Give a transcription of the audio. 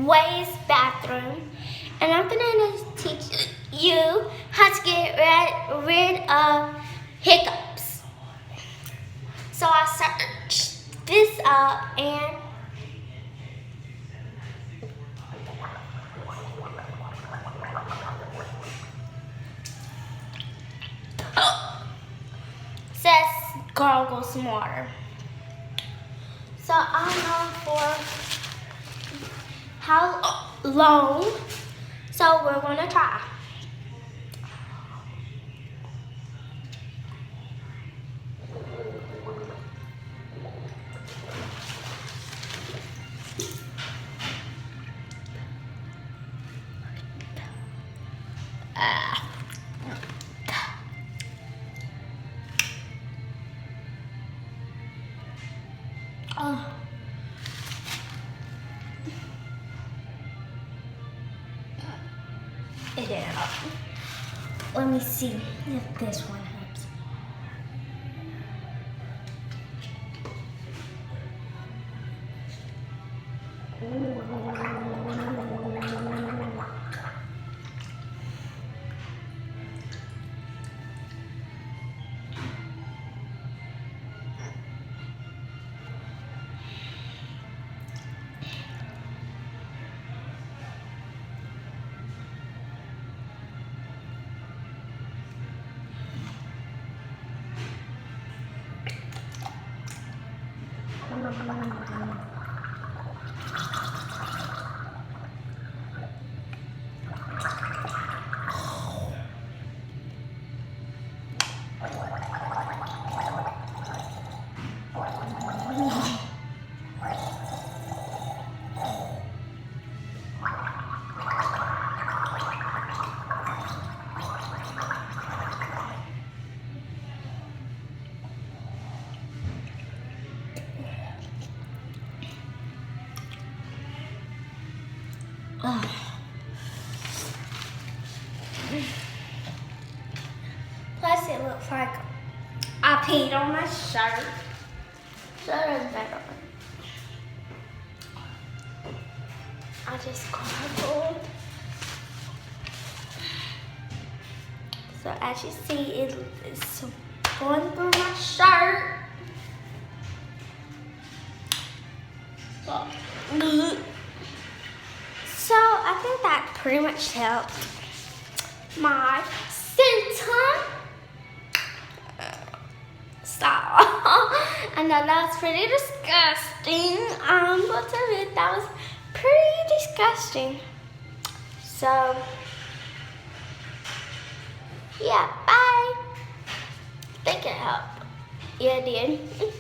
waste bathroom, and I'm gonna teach you how to get rid of hiccups. So I searched this up and says gargle some water. So I'm going for how long. So we're gonna try. Oh. It didn't help. Let me see if this one helps. Plus, it looks like I peed on my shirt. So it's better. I just gargled. So as you see, it's going through my shirt. So I think that pretty much helped my symptom. Stop. I know that was pretty disgusting. But that was pretty disgusting. So yeah, bye. I think it helped. Yeah, it did.